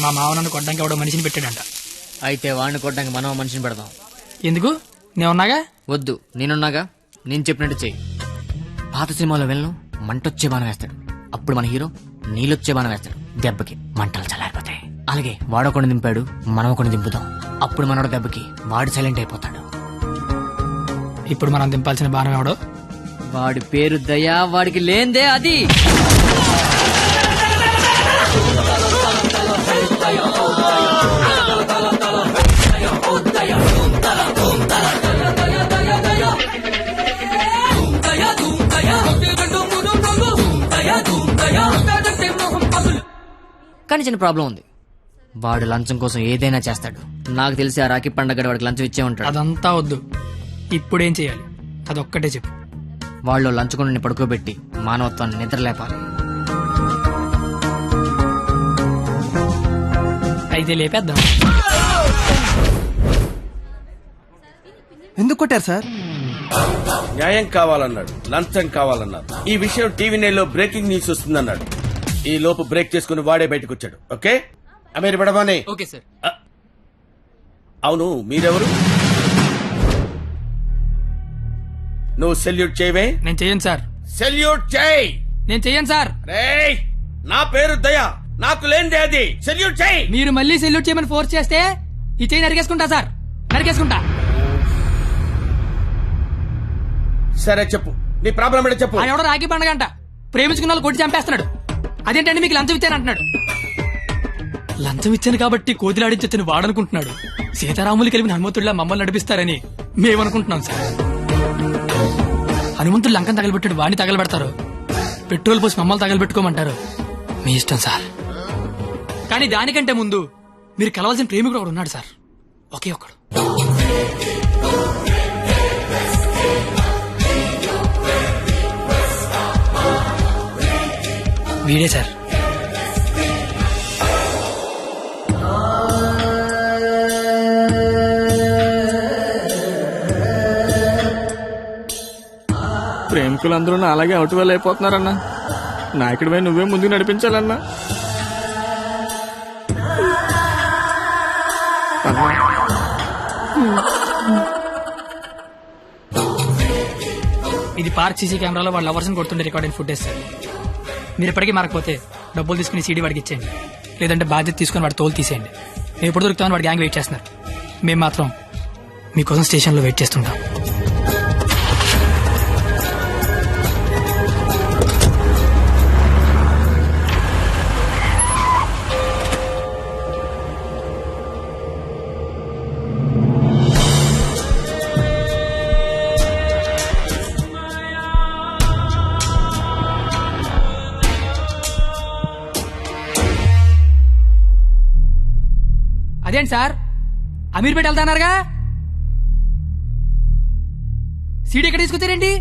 మా మావ నన్ను కొట్టడానికి ఎవడో మనిషిని పెట్టాడంట. అయితే వాడిని కొట్టడానికి మనం మనిషిని పెడదాం. ఎందుకు? నేనున్నాగా. వద్దు, నేనున్నాగా. నేను చెప్పినట్టు చెయ్యి. పాత సినిమాలో వెళ్ళను మంటొచ్చే బాణం వేస్తాడు, అప్పుడు మన హీరో నీళ్ళొచ్చే బాణం వేస్తాడు. దెబ్బకి మంటలు చల్లారిపోతాయి. అలాగే వాడొకడిని దింపాడు, మనం ఒకడిని దింపుదాం. అప్పుడు మనోడు దెబ్బకి వాడు సైలెంట్ అయిపోతాడు. ఇప్పుడు మనం దింపాల్సిన బాణం ఎవడో? వాడి పేరు దయా, వాడికి లేందే అది. కానీ చిన్న ప్రాబ్లం ఉంది. వాడు లంచం కోసం ఏదైనా చేస్తాడు. నాకు తెలిసి ఆ రాఖీ పండగ వాడికి లంచం ఇచ్చే ఉంటాడు. అదంతా వద్దు, ఇప్పుడేం చేయాలి అదొక్కటే చెప్పు. వాళ్ళు లంచుకొని పడుకోబెట్టి మానవత్వాన్ని నిద్రలేపాలి. అయితే లేపేద్దాం. ఎందుకు కొట్టారు సార్? న్యాయం కావాలన్నాడు, లంచం కావాలన్నాడు. ఈ విషయం టీవీ నైన్లో బ్రేకింగ్ న్యూస్ వస్తుందన్నాడు. ఈ లోపు బ్రేక్ చేసుకుని వాడే బయటకు వచ్చాడు. ఓకే అమీర్ బడబానే. Okay sir. అవును, మీరెవరు? నువ్వు సెల్యూట్ చేయవే? నేను చెయ్యను సార్. సెల్యూట్ చేయి. నేను చెయ్యను సార్. రేయ్, నా పేరు దయా, నాకు లేనిదే అది. సెల్యూట్ చేయి. మీరు మళ్ళీ సెల్యూట్ చేయమని ఫోర్స్ చేస్తే ఈ చెయ్యి నరికేసుకుంటా సార్, నరికేసుకుంటా. సరే చెప్పు, నీ ప్రాబ్లం ఏంటో చెప్పు. ఆయన ఎవడో రాఖీ పండగ అంట ప్రేమించుకున్న వాళ్ళు కొట్టి చంపేస్తున్నాడు. అదేంటంటే మీకు లంచం ఇచ్చాను అంటున్నాడు. లంచం ఇచ్చాను కాబట్టి కోతిలాడించొచ్చని వాడనుకుంటున్నాడు. సీతారాములు కలిపిన హనుమంతుడిలా మమ్మల్ని నడిపిస్తారని మేమనుకుంటున్నాం సార్. హనుమంతుడు లంకం తగలబెట్టాడు, వాడిని తగలబెడతారు. పెట్రోల్ పోసి మమ్మల్ని తగలబెట్టుకోమంటారు. మీ ఇష్టం సార్. కానీ దానికంటే ముందు మీరు కలవాల్సిన ప్రేమికుడు ఒకడు ఉన్నాడు సార్, ఒకే ఒక్కడు. వీడే సార్. ప్రేమికులందరూ నా అలాగే అవుట్ వేలు అయిపోతున్నారన్నా. నాయకుడిపై నువ్వే ముందుకు నడిపించాలన్నా. ఇది పార్క్ సీసీ కెమెరాలో వాళ్ళ లవర్స్ కొడుతుండే రికార్డింగ్ ఫుటేజ్ సార్. మీరు ఇప్పటికీ మారకపోతే డబ్బులు తీసుకుని సీడీ వాడికి ఇచ్చేయండి, లేదంటే బాధ్యత తీసుకుని వాడి తోలు తీసేయండి. మేము ఎప్పుడు దొరుకుతామని వాడి గ్యాంగ్ వెయిట్ చేస్తున్నారు. మేము మాత్రం మీకోసం స్టేషన్లో వెయిట్ చేస్తుంటాం. అదేంటి సార్, అమీర్పేట వెళ్తానారుగా, సీడీ ఎక్కడ తీసుకొచ్చారేంటి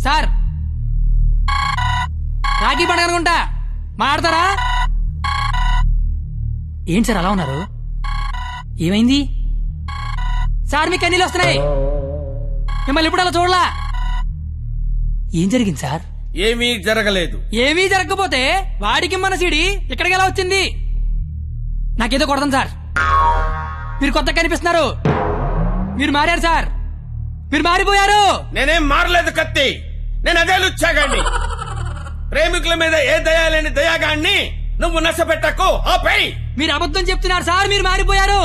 సార్? రాఖీ పండుగ అనుకుంటా, మాట్లాడతారా? ఏంటి సార్ అలా ఉన్నారు? ఏమైంది సార్? మీకు కన్నీళ్ళు వస్తున్నాయి. మిమ్మల్ని ఇప్పుడు అలా చూడలా. ఏం జరిగింది సార్? ఏమీ జరగలేదు. ఏమీ జరగకపోతే వాడికి మన సీడీ ఇక్కడికి ఎలా వచ్చింది? నాకేదో కొడదాం సార్. మీరు కొత్తగా కనిపిస్తున్నారు. మీరు మారారు సార్, మీరు మారిపోయారు. నేనేం మారలేదు కత్తి, నేను అదే లుచ్చాగాన్ని. ప్రేమికుల మీద ఏ దయా లేని దయాగాన్ని నువ్వు నష్టపెట్టకు. ఆపై మీరు అబద్ధం చెప్తున్నారు సార్, మీరు మారిపోయారు.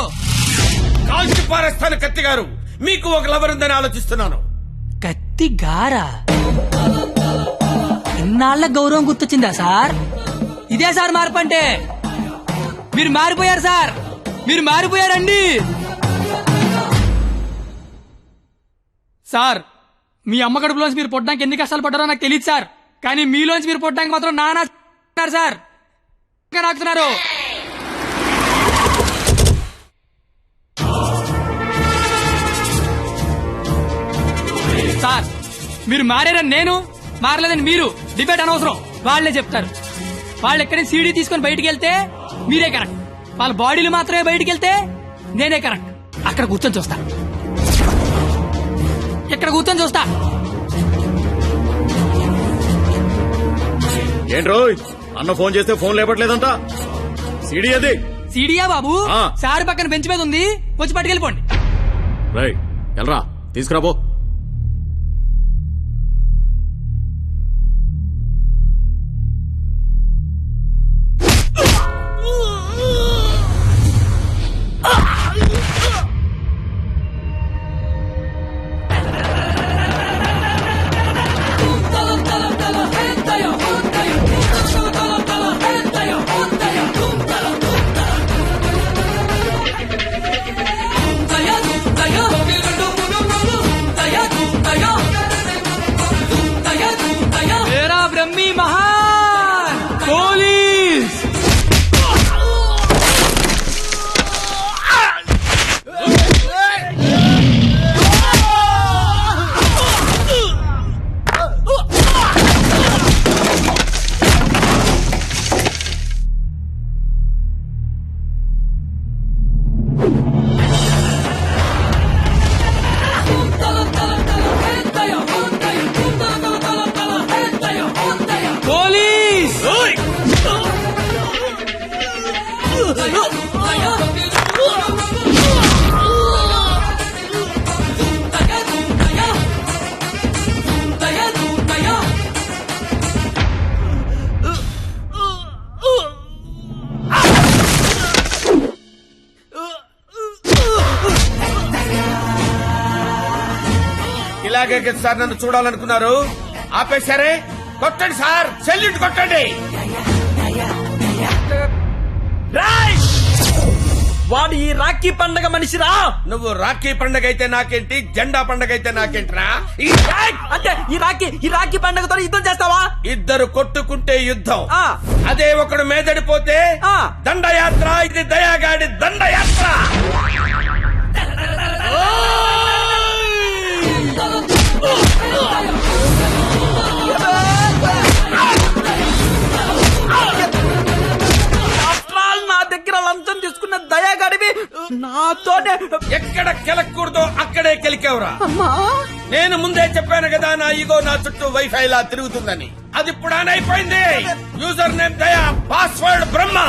కాల్చి పారేస్తాను కత్తి గారు. మీకు ఒక లవర్ ఉందని ఆలోచిస్తున్నాను. కత్తి గారా? ఇన్నాళ్ల గౌరవం గుర్తొచ్చిందా సార్? ఇదే సార్ మార్పు అంటే. మీరు మారిపోయారు సార్, మీరు మారిపోయారండి సార్. మీ అమ్మ కడుపులోంచి మీరు పుట్టడానికి ఎన్ని కష్టాలు పడ్డారో నాకు తెలియదు సార్, కానీ మీలోంచి మీరు పుట్టడానికి మాత్రం నానా సార్ నాకుతున్నారు. సార్ మీరు మారారని నేను, మారలేదని మీరు డిబేట్ అనవసరం. వాళ్లే చెప్తారు. వాళ్ళు ఎక్కడి సీడీ తీసుకొని బయటికి వెళ్తే మీరే కరెక్ట్, వాళ్ళ బాడీలు మాత్రమే బయటికి వెళ్తే నేనే కరెక్ట్. అక్కడ కూర్చొని చూస్తా, ఇక్కడ కూర్చొని చూస్తా. ఏంట్రో అన్న ఫోన్ చేస్తే ఫోన్ లేపట్లేదంట. సీడీ అది సీడియా బాబు ఆ. సార్ పక్కన బెంచ్ మీద ఉంది, వచ్చి పట్టుకెళ్ళిపోండి. రై ఎల్రా తీసుకురాబో. तेरा ब्रह्मी महान పోలీస్. పోలీస్. ఇలాగే కదా సార్ నన్ను చూడాలనుకున్నారు, ఆపేశారే. కొట్టండి సార్, సెల్యూట్ కొట్టండి. వాడు ఈ రాఖీ పండగ మనిషిరా. నువ్వు రాఖీ పండగ అయితే నాకేంటి, జెండా పండగ అయితే నాకేంటిరా? అంటే ఈ రాఖీ పండగతో యుద్ధం చేస్తావా? ఇద్దరు కొట్టుకుంటే యుద్ధం, ఆ. అదే ఒకడు మేదడిపోతే ఆ. దండయాత్ర. ఇది దయాగాడి దండయాత్ర. నా దగ్గర లంచం తీసుకున్న దయాగాడివి నాతోనే. ఎక్కడ కెలకూడదో అక్కడే కెలికేవరా. నేను ముందే చెప్పాను కదా, నా ఈగో నా చుట్టూ వైఫై లా తిరుగుతుందని. అది ఇప్పుడు ఆన్ అయిపోయింది. యూజర్ నేమ్ దయా, పాస్వర్డ్ బ్రహ్మ.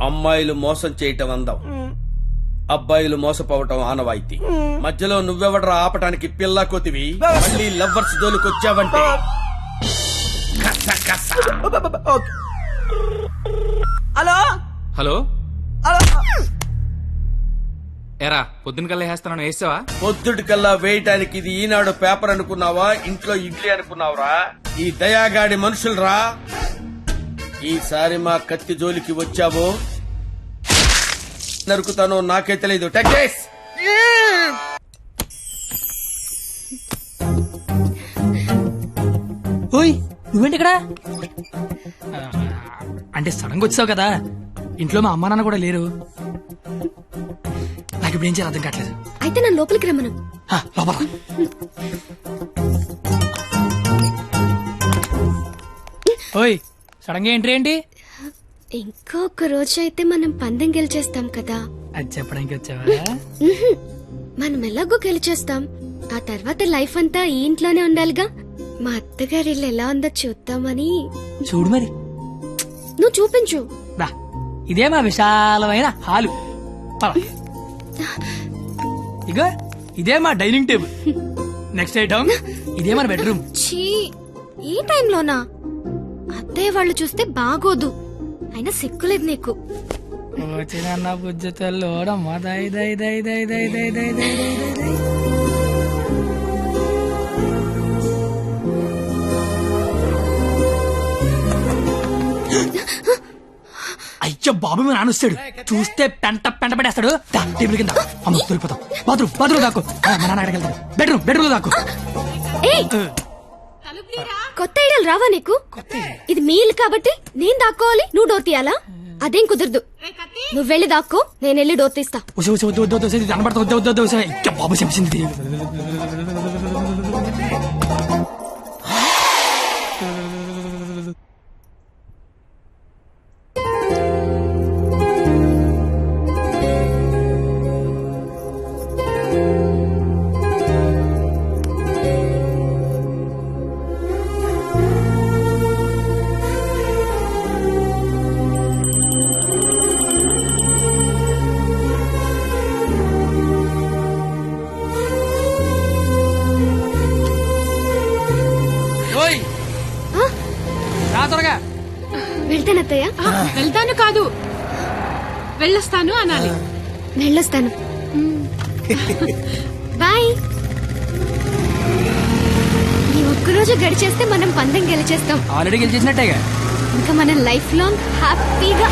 అమ్మాయిలు మోసం చేయటం అందం, అబ్బాయిలు మోసపోవటం ఆనవాయితీ. మధ్యలో నువ్వెవడరా ఆపటానికి పిల్ల కోతివి? మళ్ళీ లవ్వర్స్ దోలుకొచ్చావంటే కస. Hello hello hello. ఎరా పొద్దున కల్లా వేస్తాను వేసావా? పొద్దుటికల్లా వేయటానికి ఇది ఈనాడు పేపర్ అనుకున్నావా, ఇంట్లో ఇడ్లీ అనుకున్నావురా? ఈ దయాగాడి మనుషులరా. ఈసారి మా కత్తి జోలికి వచ్చావో నరుకుతానో నాకే తెలీదు. టెక్స్ ఓయ్ నువ్వేంటి ఇక్కడ? అంటే సడన్ గా వచ్చావు కదా, ఇంట్లో మా అమ్మా నాన్న కూడా లేరు. నాకు ఇప్పుడు ఏం చేయాలి అర్థం కావట్లేదు. అయితే నన్ను లోపలికి రమ్మను. లోపల ఓయ్ సడన్ గా ఎంట్రీ ఏంటి? ఇంకొక రోజు అయితే మనం పందెం గెలిచేస్తాం కదా. అది చెప్పడానికి వచ్చావా? మనం ఎలాగో గెలిచేస్తాం, ఆ తర్వాత లైఫ్ అంతా ఈ ఇంట్లోనే ఉండాలిగా. మా అత్తగారి ఇల్లు ఎలా ఉందో చూద్దామని. చూడు మరి. నువ్వు చూపించు. రా, ఇదే మా విశాలమైన హాలు. పద. ఇగో ఇదే మా డైనింగ్ టేబుల్. నెక్స్ట్ ఐటమ్ ఇదే మన బెడ్రూమ్. ఛీ, ఈ టైంలోనా? అత్తయ్య వాళ్ళు చూస్తే బాగోదు. అయినా సిగ్గులేదు నీకు. వచ్చిన బుజ్జ తల్లోడమ్మా. దై దై దై దై దై దై దై దై దై దై. అయ్యో బాబు మీ నాన్న వస్తాడు, చూస్తే పెంట పెంట పెట్టేస్తాడు. దా, టేబుల్ కింద. అమ్మ దొరికిపోతాం. బాత్రూమ్ దాకు. మా నాన్న అక్కడికి వెళ్తాడు. బెడ్రూమ్ దాకు. ఏయ్, కొత్త ఐడియాలు రావా నీకు? ఇది మీ ఇల్లు కాబట్టి నేను దాక్కోవాలి, నువ్వు డోర్ తీయాలా? అదేం కుదరదు. నువ్వు వెళ్ళి దాక్కో, నేను వెళ్ళి డోర్ తీస్తా. ఉసే ఉసే వద్దు వద్దు వద్దు ఉసే, కనబడతా వద్దు వద్దు వద్దు ఉసే. ఇంకా బాబు చెప్పింది. ఓయ్ రా త్వరగా. వెళ్తానత్తయ్య. వెళ్తాను కాదు, వెళ్ళొస్తాను అనాలి. వెళ్ళొస్తాను. బాయ్. ఈ ఒక్కరోజు గడిచేస్తే మనం పందెం గెలిచేస్తాం. ఆల్రెడీ గెలిచేసినట్టేగా. ఇంకా మనం లైఫ్ లాంగ్ హ్యాపీగా.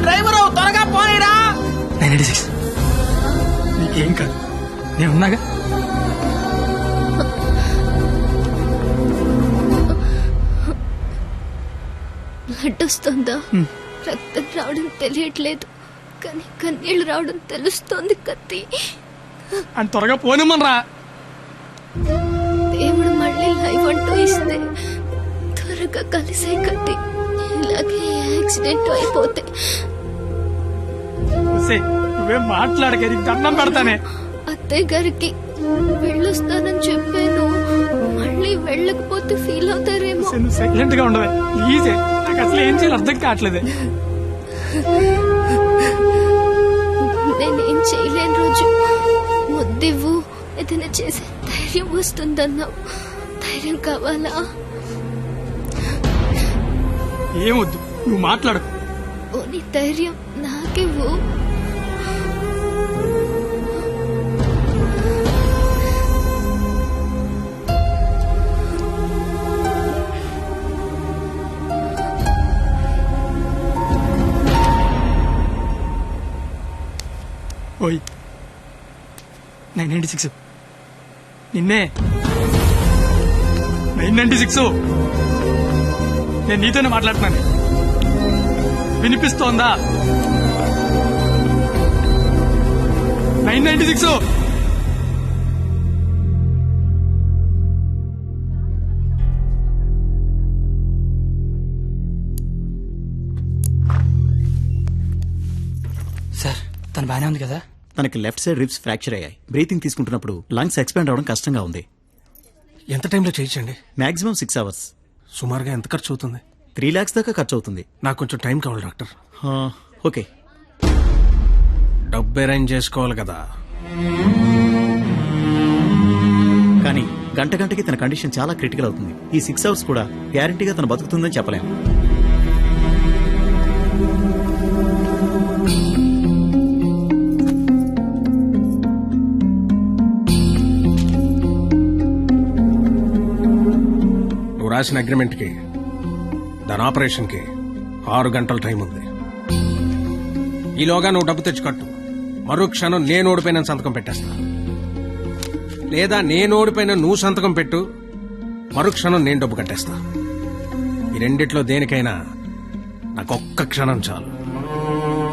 డ్రైవరు త్వరగా పోనీరా. 986 నీకేం కాదు, నేను ఉన్నాగా. బ్లడ్ వస్తుందా? రక్తం రావడం తెలియట్లేదు, కానీ కన్నీళ్లు రావడం తెలుస్తోంది. కత్తి అని త్వరగా పోనిమ్మనరా. దేవుడు మళ్ళీ లైఫ్ అంటూ ఇస్తే త్వరగా కలిసే కత్తి. ఇలాగే యాక్సిడెంట్ అయిపోతే నువ్వేం మాట్లాడక, నీకు దండం పెడతానే. అత్తయ్య గారికి వెళ్ళొస్తానని చెప్పాను, మళ్ళీ వెళ్ళకపోతే ఫీల్ అవుతారేమో. నువ్వు సైలెంట్ గా ఉండవే ప్లీజ్. నాకు అసలు ఏం చేయాలి అర్థం కావట్లేదే. నేనేం చేయలేని రోజు ముద్దివ్వు, ఏదైనా చేసే ధైర్యం వస్తుందన్నావు. ధైర్యం కావాలా? ఏమొద్దు, నువ్వు మాట్లాడు. ఓని ధైర్యం నాకివ్వు. ఓయ్ 996 నిన్నే. 996 నేను నీతోనే మాట్లాడుతున్నాను. వినిపిస్తోందా? 996 సార్, తను బానే ఉంది కదా? తనకి లెఫ్ట్ సైడ్ రిబ్స్ ఫ్రాక్చర్ అయ్యాయి. బ్రీతింగ్ తీసుకుంటున్నప్పుడు లంగ్స్ ఎక్స్పాండ్ అవడం కష్టంగా ఉంది. ఎంత టైంలో చేయించండి? Maximum 6 hours. సుమారుగా ఎంత ఖర్చు అవుతుంది? 3 lakhs దాకా ఖర్చు అవుతుంది. నాకు కొంచెం టైం కావాలి డాక్టర్. ఓకే, డబ్బు అరేంజ్ చేసుకోవాలి కదా. కానీ గంటకి తన కండిషన్ చాలా క్రిటికల్ అవుతుంది. ఈ 6 hours కూడా గ్యారంటీగా తను బతుకుతుందని చెప్పలేము. నువ్వు రాసిన అగ్రిమెంట్ కి, దాని ఆపరేషన్ కి 6 గంటల టైం ఉంది. ఈలోగా నువ్వు డబ్బు తెచ్చి కట్టు. మరుక్షణం నేను ఓడిపోయిన సంతకం పెట్టేస్తా. లేదా నేను ఓడిపోయిన నువ్వు సంతకం పెట్టు, మరుక్షణం నేను డబ్బు కట్టేస్తా. ఈ రెండిట్లో దేనికైనా నాకు ఒక్క క్షణం చాలు.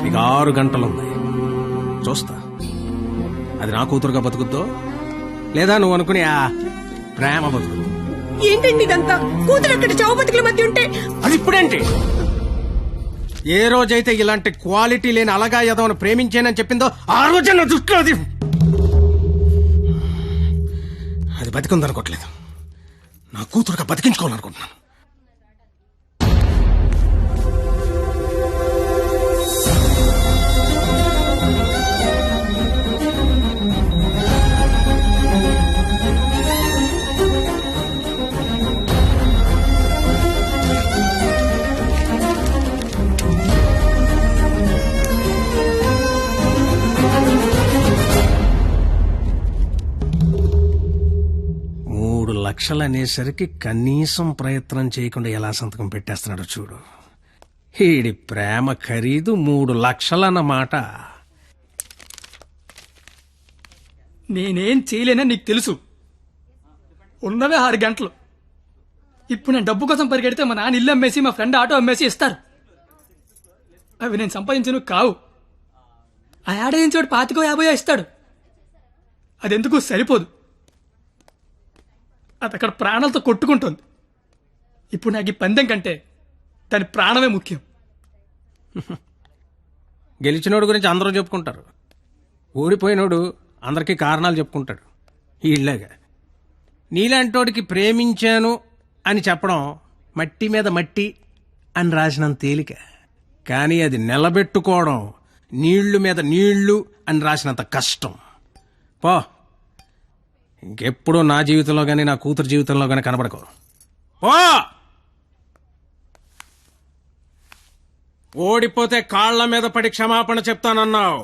నీకు 6 గంటలుంది, చూస్తా అది నా కూతురుగా బతుకుద్దో లేదా నువ్వు అనుకుని ఆ ప్రేమ బతుకు. ఏంటండి ఇదంతా? కూతురు అక్కడ చావు బతుకుల మధ్య ఉంటే అది ఇప్పుడేంటి? ఏ రోజైతే ఇలాంటి క్వాలిటీ లేని అలగా యదవను ప్రేమించానని చెప్పిందో ఆ రోజే నా దృష్టిలో అది బతికుందనుకోవట్లేదు. నా కూతురుగా బతికించుకోవాలనుకుంటున్నాను. లక్షలు అనేసరికి కనీసం ప్రయత్నం చేయకుండా ఎలా సంతకం పెట్టేస్తున్నాడు చూడు. ఈడి ప్రేమ ఖరీదు 3 లక్షలన్నమాట. నేనేం చేయలేనని నీకు తెలుసు. ఉన్నవే 6 గంటలు. ఇప్పుడు నేను డబ్బు కోసం పరిగెడితే మా నాన్న ఇల్లు అమ్మేసి మా ఫ్రెండ్ ఆటో అమ్మేసి ఇస్తారు. అవి నేను సంపాదించను కావు. ఆ ఏడాదించోడు 25-50 ఇస్తాడు. అదెందుకు సరిపోదు. అది అక్కడ ప్రాణాలతో కొట్టుకుంటుంది. ఇప్పుడు నాకు ఈ పందెం కంటే దాని ప్రాణమే ముఖ్యం. గెలిచినోడు గురించి అందరూ చెప్పుకుంటారు, ఓడిపోయినోడు అందరికీ కారణాలు చెప్పుకుంటాడు. ఇలాగా నీలాంటోడికి ప్రేమించాను అని చెప్పడం మట్టి మీద మట్టి అని రాసినంత తేలిక. కానీ అది నిలబెట్టుకోవడం నీళ్లు మీద నీళ్లు అని రాసినంత కష్టం. పో, ఇంకెప్పుడూ నా జీవితంలో గానీ నా కూతురు జీవితంలో గానీ కనబడకో. పో. ఓడిపోతే కాళ్ల మీద పడి క్షమాపణ చెప్తానన్నావు.